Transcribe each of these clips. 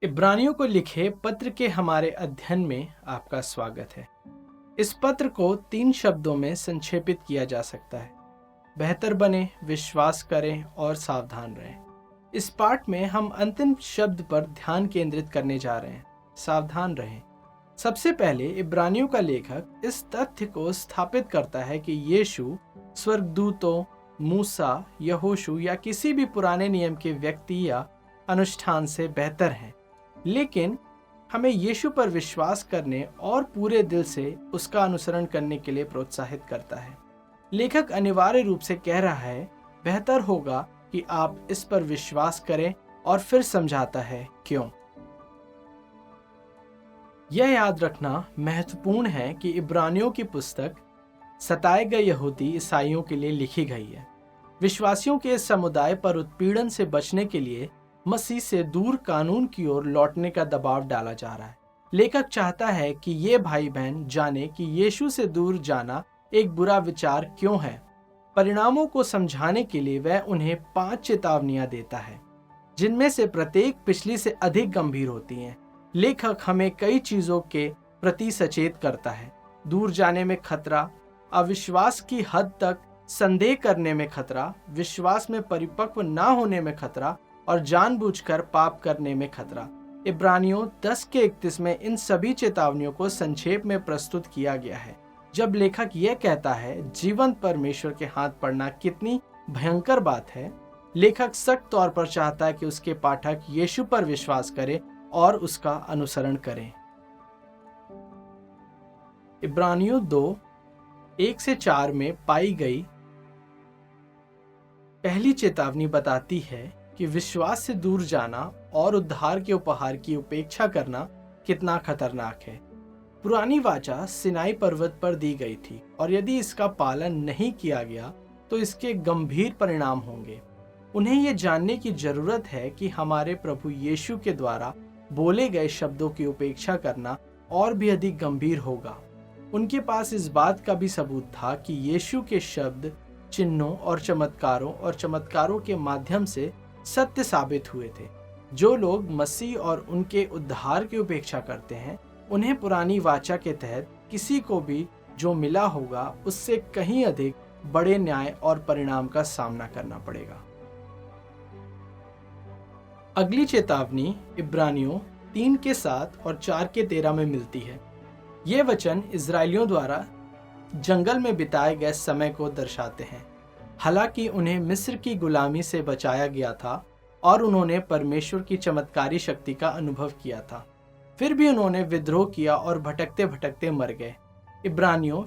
इब्रानियों को लिखे पत्र के हमारे अध्ययन में आपका स्वागत है। इस पत्र को 3 शब्दों में संक्षेपित किया जा सकता है। बेहतर बने, विश्वास करें और सावधान रहें। इस पाठ में हम अंतिम शब्द पर ध्यान केंद्रित करने जा रहे हैं, सावधान रहें। सबसे पहले इब्रानियों का लेखक इस तथ्य को स्थापित करता है कि यीशु स्वर्गदूतों, मूसा, यहोशू या किसी भी पुराने नियम के व्यक्ति या अनुष्ठान से बेहतर हैं। लेकिन हमें यीशु पर विश्वास करने और पूरे दिल से उसका अनुसरण करने के लिए प्रोत्साहित करता है। लेखक अनिवार्य रूप से कह रहा है, बेहतर होगा कि आप इस पर विश्वास करें, और फिर समझाता है क्यों। यह याद रखना महत्वपूर्ण है कि इब्रानियों की पुस्तक सताए गए यहूदी ईसाइयों के लिए लिखी गई है। विश्वासियों के इस समुदाय पर उत्पीड़न से बचने के लिए मसीह से दूर कानून की ओर लौटने का दबाव डाला जा रहा है। लेखक चाहता है कि ये भाई बहन जाने कि यीशु से दूर जाना एक बुरा विचार क्यों है। परिणामों को समझाने के लिए वह उन्हें 5 चेतावनियां देता है, जिनमें से प्रत्येक पिछली से अधिक गंभीर होती हैं। लेखक हमें कई चीजों के प्रति सचेत करता है: दूर जाने में खतरा, अविश्वास की हद तक संदेह करने में खतरा, विश्वास में परिपक्व ना होने में खतरा और जानबूझकर पाप करने में खतरा। इब्रानियों 10 के 31 में इन सभी चेतावनियों को संक्षेप में प्रस्तुत किया गया है। जब लेखक यह कहता है जीवंत परमेश्वर के हाथ पड़ना कितनी भयंकर बात है, लेखक सख्त तौर पर चाहता है कि उसके पाठक यीशु पर विश्वास करें और उसका अनुसरण करें। इब्रानियों 2:1-4 में पाई गई पहली चेतावनी बताती है कि विश्वास से दूर जाना और उद्धार के उपहार की उपेक्षा करना कितना खतरनाक है। पुरानी वाचा सिनाई पर्वत पर दी गई थी, और यदि इसका पालन नहीं किया गया तो इसके गंभीर परिणाम होंगे। उन्हें यह जानने की जरूरत है कि हमारे प्रभु यीशु के द्वारा बोले गए शब्दों की उपेक्षा करना और भी अधिक गंभीर होगा। उनके पास इस बात का भी सबूत था कि यीशु के शब्द चिन्हों और चमत्कारों के माध्यम से सत्य साबित हुए थे। जो लोग मसीह और उनके उद्धार की उपेक्षा करते हैं, उन्हें पुरानी वाचा के तहत किसी को भी जो मिला होगा उससे कहीं अधिक बड़े न्याय और परिणाम का सामना करना पड़ेगा। अगली चेतावनी इब्रानियों 3 के 7 और 4 के 13 में मिलती है। ये वचन इजरायलियों द्वारा जंगल में बिताए गए समय को दर्शाते हैं। हालांकि उन्हें मिस्र की गुलामी से बचाया गया था और उन्होंने परमेश्वर की चमत्कारी शक्ति का अनुभव किया था, फिर भी उन्होंने विद्रोह किया और भटकते भटकते मर गए। इब्रानियों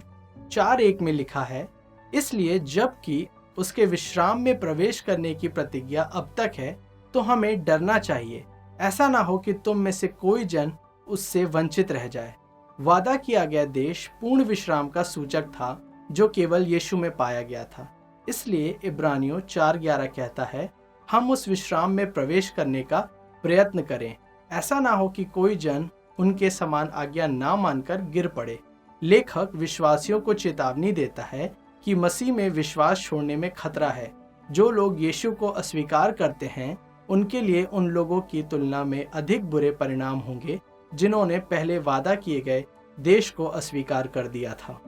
4:1 में लिखा है, इसलिए जबकि उसके विश्राम में प्रवेश करने की प्रतिज्ञा अब तक है, तो हमें डरना चाहिए। ऐसा ना हो कि तुम में से कोई जन उससे वंचित रह जाए। वादा किया गया देश पूर्ण विश्राम का सूचक था, जो केवल यीशु में पाया गया था। इसलिए इब्रानियों 4:11 कहता है, हम उस विश्राम में प्रवेश करने का प्रयत्न करें। ऐसा ना हो कि कोई जन उनके समान आज्ञा ना मानकर गिर पड़े। लेखक विश्वासियों को चेतावनी देता है कि मसीह में विश्वास छोड़ने में खतरा है। जो लोग यीशु को अस्वीकार करते हैं, उनके लिए उन लोगों की तुलना में अधिक बुरे परिणाम होंगे जिन्होंने पहले वादा किए गए देश को अस्वीकार कर दिया था।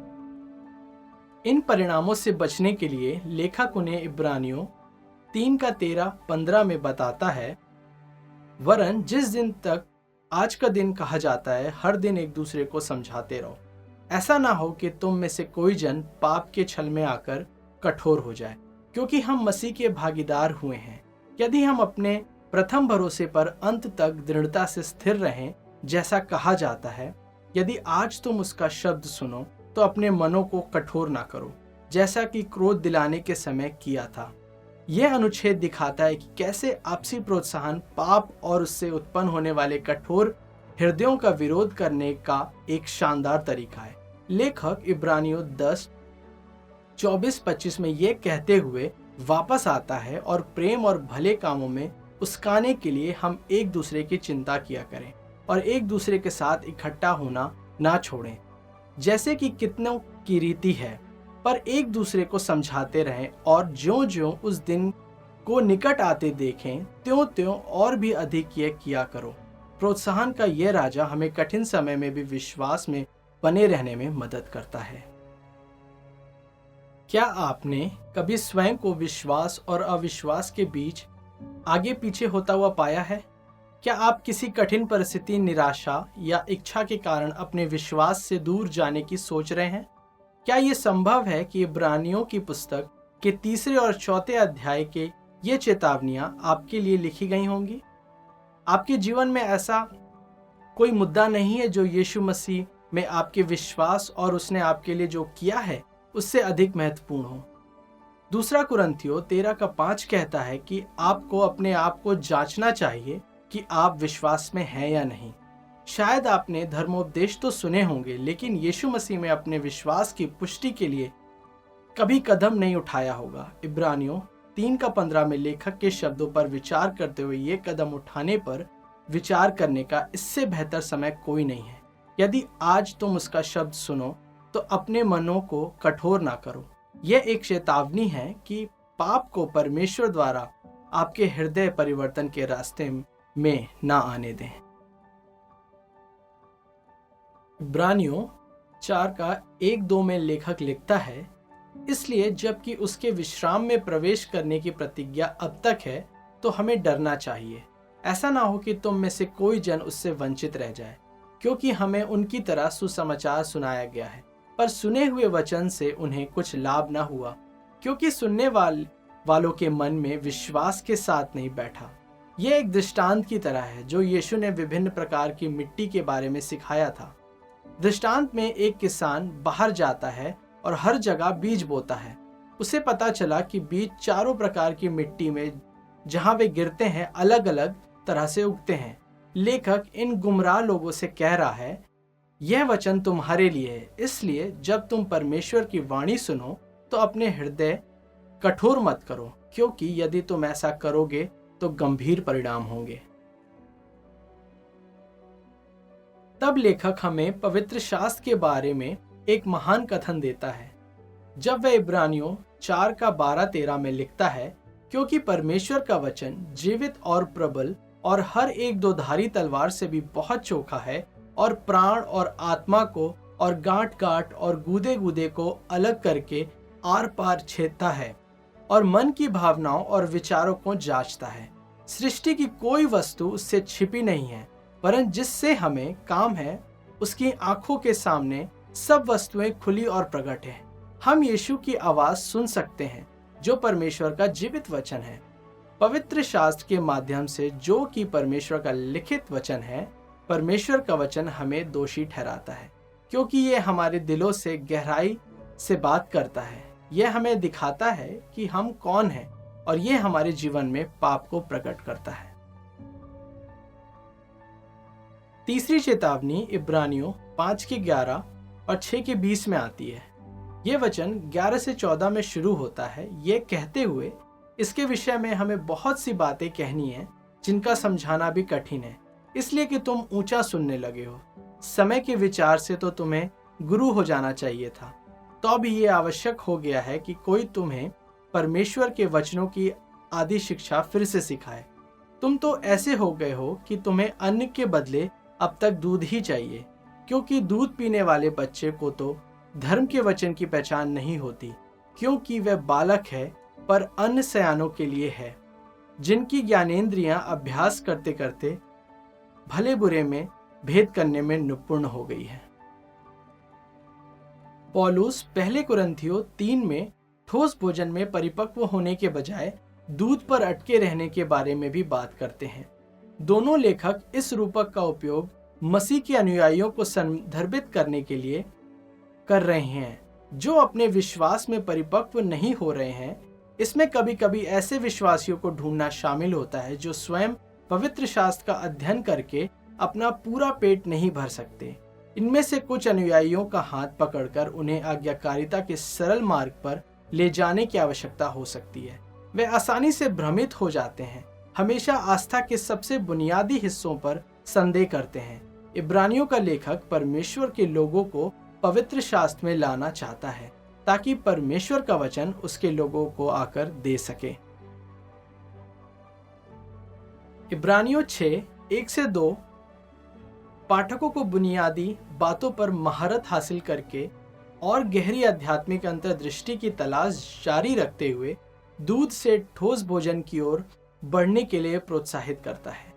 इन परिणामों से बचने के लिए लेखक उन्हें इब्रानियों 3 का 13-15 में बताता है, वरन जिस दिन तक आज का दिन कहा जाता है, हर दिन एक दूसरे को समझाते रहो। ऐसा ना हो कि तुम में से कोई जन पाप के छल में आकर कठोर हो जाए, क्योंकि हम मसीह के भागीदार हुए हैं। यदि हम अपने प्रथम भरोसे पर अंत तक दृढ़ता से स्थिर रहें, जैसा कहा जाता है, यदि आज तुम उसका शब्द सुनो तो अपने मनों को कठोर ना करो, जैसा कि क्रोध दिलाने के समय किया था। यह अनुच्छेद दिखाता है कि कैसे आपसी प्रोत्साहन पाप और उससे उत्पन्न होने वाले कठोर हृदयों का विरोध करने का एक शानदार तरीका है। लेखक इब्रानियों 10:24-25 में यह कहते हुए वापस आता है, और प्रेम और भले कामों में उस्काने के लिए हम एक दूसरे की चिंता किया करें और एक दूसरे के साथ इकट्ठा होना ना छोड़ें, जैसे कि कितनों की रीति है, पर एक दूसरे को समझाते रहें, और ज्यों-ज्यों उस दिन को निकट आते देखें, त्यों-त्यों और भी अधिक यह किया करो। प्रोत्साहन का यह राजा हमें कठिन समय में भी विश्वास में बने रहने में मदद करता है। क्या आपने कभी स्वयं को विश्वास और अविश्वास के बीच आगे पीछे होता हुआ पाया है? क्या आप किसी कठिन परिस्थिति, निराशा या इच्छा के कारण अपने विश्वास से दूर जाने की सोच रहे हैं? क्या ये संभव है कि इब्रानियों की पुस्तक के 3 और 4 अध्याय के ये चेतावनियां आपके लिए लिखी गई होंगी? आपके जीवन में ऐसा कोई मुद्दा नहीं है जो यीशु मसीह में आपके विश्वास और उसने आपके लिए जो किया है उससे अधिक महत्वपूर्ण हो। 2 कुरिन्थियों 13:5 कहता है कि आपको अपने आप को जांचना चाहिए कि आप विश्वास में हैं या नहीं। शायद आपने धर्मोपदेश तो सुने होंगे, लेकिन यीशु मसीह में अपने विश्वास की पुष्टि के लिए कभी कदम नहीं उठाया होगा। इब्रानियों 3:15 में लेखक के शब्दों पर विचार करते हुए ये कदम उठाने पर विचार करने का इससे बेहतर समय कोई नहीं है। यदि आज तुम उसका शब्द सुनो तो अपने मनों को कठोर ना करो। यह एक चेतावनी है कि पाप को परमेश्वर द्वारा आपके हृदय परिवर्तन के रास्ते में ना आने दें। इब्रानियों 4:1-2 में लेखक लिखता है, इसलिए जबकि उसके विश्राम में प्रवेश करने की प्रतिज्ञा अब तक है तो हमें डरना चाहिए। ऐसा ना हो कि तुम में से कोई जन उससे वंचित रह जाए, क्योंकि हमें उनकी तरह सुसमाचार सुनाया गया है, पर सुने हुए वचन से उन्हें कुछ लाभ न हुआ, क्योंकि सुनने वालों के मन में विश्वास के साथ नहीं बैठा। यह एक दृष्टांत की तरह है जो यीशु ने विभिन्न प्रकार की मिट्टी के बारे में सिखाया था। दृष्टांत में एक किसान बाहर जाता है और हर जगह बीज बोता है। उसे पता चला कि बीज चारों प्रकार की मिट्टी में जहां वे गिरते हैं अलग अलग तरह से उगते हैं। लेखक इन गुमराह लोगों से कह रहा है, यह वचन तुम्हारे लिए है, इसलिए जब तुम परमेश्वर की वाणी सुनो तो अपने हृदय कठोर मत करो, क्योंकि यदि तुम ऐसा करोगे तो गंभीर परिणाम होंगे। तब लेखक हमें पवित्र शास्त्र के बारे में एक महान कथन देता है जब वह इब्रानियों 4:12-13 में लिखता है, क्योंकि परमेश्वर का वचन जीवित और प्रबल और हर एक दोधारी तलवार से भी बहुत चोखा है और प्राण और आत्मा को और गांठ गांठ और गूदे गूदे को अलग करके आर पार छेदता है और मन की भावनाओं और विचारों को जांचता है। सृष्टि की कोई वस्तु उससे छिपी नहीं है, परंतु जिससे हमें काम है उसकी आंखों के सामने सब वस्तुएं खुली और प्रकट हैं। हम यीशु की आवाज सुन सकते हैं जो परमेश्वर का जीवित वचन है। पवित्र शास्त्र के माध्यम से जो कि परमेश्वर का लिखित वचन है, परमेश्वर का वचन हमें दोषी ठहराता है, क्योंकि यह हमारे दिलों से गहराई से बात करता है। यह हमें दिखाता है कि हम कौन हैं और यह हमारे जीवन में पाप को प्रकट करता है। तीसरी चेतावनी इब्रानियों 5:11 और 6:20 में आती है। यह वचन 11 से 14 में शुरू होता है, ये कहते हुए, इसके विषय में हमें बहुत सी बातें कहनी है जिनका समझाना भी कठिन है, इसलिए कि तुम ऊंचा सुनने लगे हो। समय के विचार से तो तुम्हें गुरु हो जाना चाहिए था, तो भी ये आवश्यक हो गया है कि कोई तुम्हें परमेश्वर के वचनों की आदि शिक्षा फिर से सिखाए। तुम तो ऐसे हो गए हो कि तुम्हें अन्न के बदले अब तक दूध ही चाहिए, क्योंकि दूध पीने वाले बच्चे को तो धर्म के वचन की पहचान नहीं होती, क्योंकि वह बालक है, पर अन्न सयानों के लिए है, जिनकी ज्ञानेंद्रियां अभ्यास करते करते भले बुरे में भेद करने में निपुण हो गई है। पौलुस पहले कुरिन्थियों 3 में ठोस भोजन में परिपक्व होने के बजाय दूध पर अटके रहने के बारे में भी बात करते हैं। दोनों लेखक इस रूपक का उपयोग मसीह के अनुयायियों को संदर्भित करने के लिए कर रहे हैं जो अपने विश्वास में परिपक्व नहीं हो रहे हैं। इसमें कभी कभी ऐसे विश्वासियों को ढूंढना शामिल होता है जो स्वयं पवित्र शास्त्र का अध्ययन करके अपना पूरा पेट नहीं भर सकते। इनमें से कुछ अनुयायियों का हाथ पकड़कर उन्हें आज्ञाकारिता के सरल मार्ग पर ले जाने की आवश्यकता हो सकती है। वे आसानी से भ्रमित हो जाते हैं, हमेशा आस्था के सबसे बुनियादी हिस्सों पर संदेह करते हैं। इब्रानियों का लेखक परमेश्वर के लोगों को पवित्र शास्त्र में लाना चाहता है ताकि परमेश्वर का वचन उसके लोगों को आकर दे सके। इब्रानियों 6:1-2 पाठकों को बुनियादी बातों पर महारत हासिल करके और गहरी आध्यात्मिक अंतर्दृष्टि की तलाश जारी रखते हुए दूध से ठोस भोजन की ओर बढ़ने के लिए प्रोत्साहित करता है।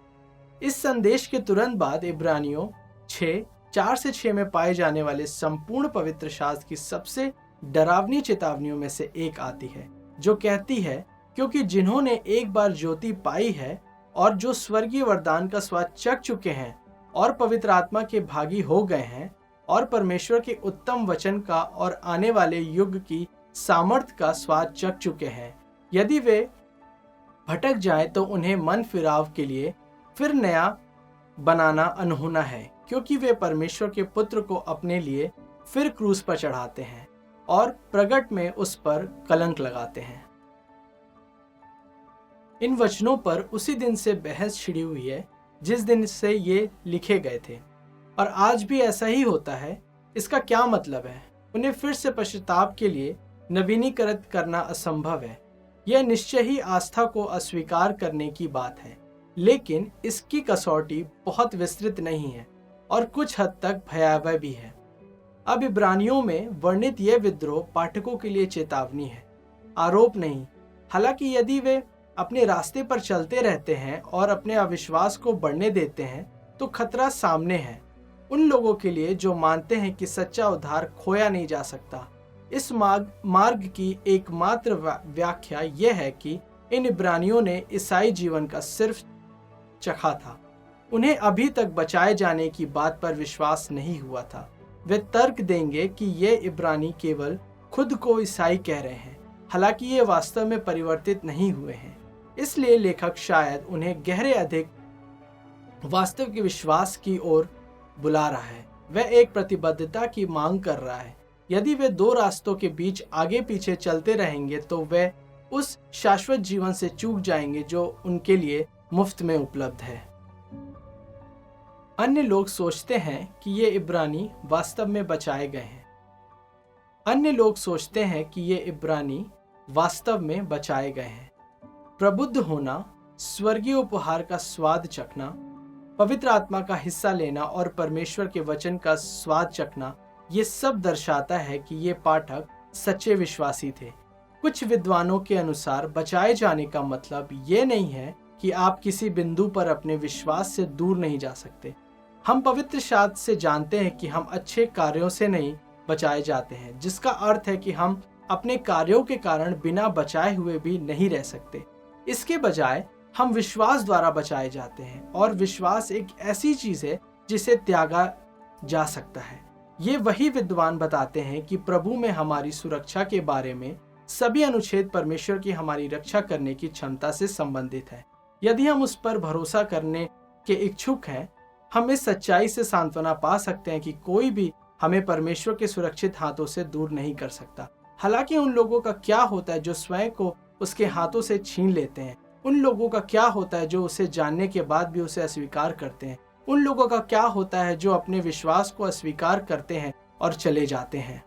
इस संदेश के तुरंत बाद इब्रानियों 6:4-6 में पाए जाने वाले संपूर्ण पवित्र शास्त्र की सबसे डरावनी चेतावनियों में से एक आती है, जो कहती है, क्योंकि जिन्होंने एक बार ज्योति पाई है और जो स्वर्गीय वरदान का स्वाद चख चुके हैं और पवित्र आत्मा के भागी हो गए हैं और परमेश्वर के उत्तम वचन का और आने वाले युग की सामर्थ्य का स्वाद चख चुके हैं, यदि वे भटक जाएं तो उन्हें मन फिराव के लिए फिर नया बनाना अनहोना है, क्योंकि वे परमेश्वर के पुत्र को अपने लिए फिर क्रूस पर चढ़ाते हैं और प्रगट में उस पर कलंक लगाते हैं। इन वचनों पर उसी दिन से बहस छिड़ी हुई है जिस दिन से ये लिखे गए थे, और आज भी ऐसा ही होता है। इसका क्या मतलब है? उन्हें फिर से पश्चाताप के लिए नवीनीकृत करना असंभव है। यह निश्चय ही आस्था को अस्वीकार करने की बात है, लेकिन इसकी कसौटी बहुत विस्तृत नहीं है और कुछ हद तक भयावह भी है। अब इब्रानियों में वर्णित यह विद्रोह पाठकों के लिए चेतावनी है, आरोप नहीं। हालांकि यदि वे अपने रास्ते पर चलते रहते हैं और अपने अविश्वास को बढ़ने देते हैं तो खतरा सामने है। उन लोगों के लिए जो मानते हैं कि सच्चा उद्धार खोया नहीं जा सकता, इस मार्ग की एकमात्र व्याख्या यह है कि इन इब्रानियों ने ईसाई जीवन का सिर्फ चखा था। उन्हें अभी तक बचाए जाने की बात पर विश्वास नहीं हुआ था। वे तर्क देंगे कि ये इब्रानी केवल खुद को ईसाई कह रहे हैं, हालांकि ये वास्तव में परिवर्तित नहीं हुए हैं। इसलिए लेखक शायद उन्हें गहरे अधिक वास्तविक विश्वास की ओर बुला रहा है। वह एक प्रतिबद्धता की मांग कर रहा है। यदि वे दो रास्तों के बीच आगे पीछे चलते रहेंगे तो वे उस शाश्वत जीवन से चूक जाएंगे जो उनके लिए मुफ्त में उपलब्ध है। अन्य लोग सोचते हैं कि ये इब्रानी वास्तव में बचाए गए हैं। प्रबुद्ध होना, स्वर्गीय उपहार का स्वाद चखना, पवित्र आत्मा का हिस्सा लेना और परमेश्वर के वचन का स्वाद चखना, ये सब दर्शाता है कि ये पाठक सच्चे विश्वासी थे। कुछ विद्वानों के अनुसार बचाए जाने का मतलब ये नहीं है कि आप किसी बिंदु पर अपने विश्वास से दूर नहीं जा सकते। हम पवित्र शास्त्र से जानते हैं कि हम अच्छे कार्यों से नहीं बचाए जाते हैं, जिसका अर्थ है कि हम अपने कार्यों के कारण बिना बचाए हुए भी नहीं रह सकते। इसके बजाय हम विश्वास द्वारा बचाए जाते हैं, और विश्वास एक ऐसी चीज है जिसे त्यागा जा सकता है। ये वही विद्वान बताते हैं कि प्रभु में हमारी सुरक्षा के बारे में सभी अनुच्छेद परमेश्वर की हमारी रक्षा करने की क्षमता से संबंधित है। यदि हम उस पर भरोसा करने के इच्छुक हैं, हम इस सच्चाई से सांत्वना पा सकते हैं कि कोई भी हमें परमेश्वर के सुरक्षित हाथों से दूर नहीं कर सकता। हालांकि उन लोगों का क्या होता है जो स्वयं को उसके हाथों से छीन लेते हैं? उन लोगों का क्या होता है जो उसे जानने के बाद भी उसे अस्वीकार करते हैं? उन लोगों का क्या होता है जो अपने विश्वास को अस्वीकार करते हैं और चले जाते हैं?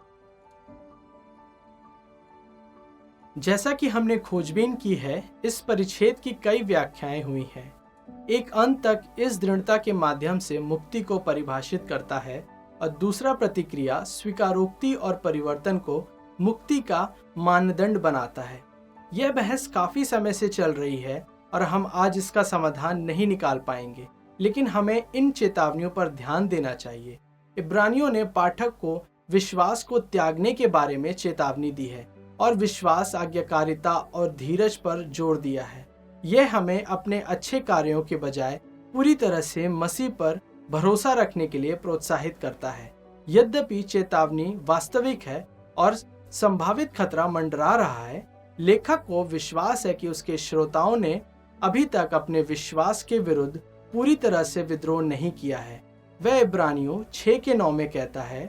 जैसा कि हमने खोजबीन की है, इस परिच्छेद की कई व्याख्याएं हुई हैं। एक अंत तक इस दृढ़ता के माध्यम से मुक्ति को परिभाषित करता है, और दूसरा प्रतिक्रिया स्वीकारोक्ति और परिवर्तन को मुक्ति का मानदंड बनाता है। यह बहस काफी समय से चल रही है और हम आज इसका समाधान नहीं निकाल पाएंगे, लेकिन हमें इन चेतावनियों पर ध्यान देना चाहिए। इब्रानियों ने पाठक को विश्वास को त्यागने के बारे में चेतावनी दी है और विश्वास, आज्ञाकारिता और धीरज पर जोर दिया है। यह हमें अपने अच्छे कार्यों के बजाय पूरी तरह से मसीह पर भरोसा रखने के लिए प्रोत्साहित करता है। यद्यपि चेतावनी वास्तविक है और संभावित खतरा मंडरा रहा है, लेखक को विश्वास है कि उसके श्रोताओं ने अभी तक अपने विश्वास के विरुद्ध पूरी तरह से विद्रोह नहीं किया है। वह इब्रानियों 6:9 में कहता है,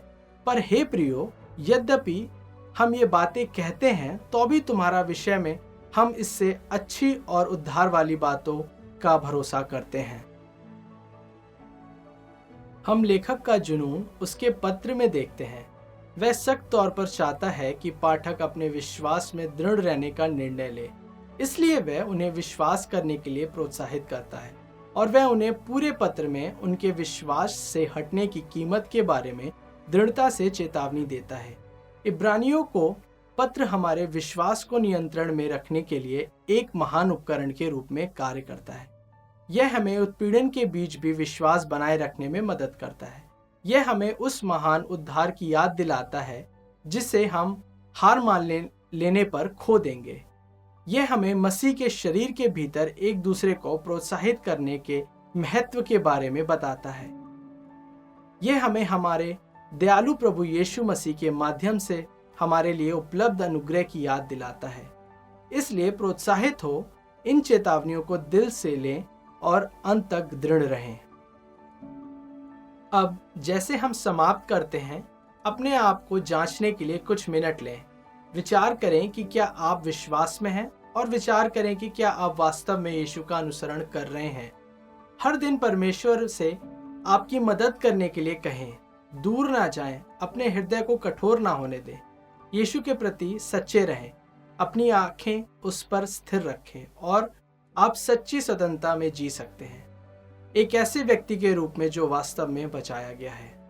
पर हे प्रियो, यद्यपि हम ये बातें कहते हैं तो भी तुम्हारा विषय में हम इससे अच्छी और उद्धार वाली बातों का भरोसा करते हैं। हम लेखक का जुनून उसके पत्र में देखते हैं। वह सख्त तौर पर चाहता है कि पाठक अपने विश्वास में दृढ़ रहने का निर्णय ले, इसलिए वह उन्हें विश्वास करने के लिए प्रोत्साहित करता है। और वह उन्हें पूरे पत्र में उनके विश्वास से हटने की कीमत के बारे में दृढ़ता से चेतावनी देता है। इब्रानियों को पत्र हमारे विश्वास को नियंत्रण में रखने के लिए एक महान उपकरण के रूप में कार्य करता है। यह हमें उत्पीड़न के बीच भी विश्वास बनाए रखने में मदद करता है। यह हमें उस महान उद्धार की याद दिलाता है जिसे हम हार मान लेने पर खो देंगे। यह हमें मसीह के शरीर के भीतर एक दूसरे को प्रोत्साहित करने के महत्व के बारे में बताता है। यह हमें हमारे दयालु प्रभु यीशु मसीह के माध्यम से हमारे लिए उपलब्ध अनुग्रह की याद दिलाता है। इसलिए प्रोत्साहित हो, इन चेतावनियों को दिल से लें और अंत तक दृढ़ रहें। अब जैसे हम समाप्त करते हैं, अपने आप को जांचने के लिए कुछ मिनट लें। विचार करें कि क्या आप विश्वास में हैं और विचार करें कि क्या आप वास्तव में यीशु का अनुसरण कर रहे हैं। हर दिन परमेश्वर से आपकी मदद करने के लिए कहें। दूर ना जाएं, अपने हृदय को कठोर ना होने दें। यीशु के प्रति सच्चे रहें, अपनी आंखें उस पर स्थिर रखें और आप सच्ची स्वतंत्रता में जी सकते हैं, एक ऐसे व्यक्ति के रूप में जो वास्तव में बचाया गया है।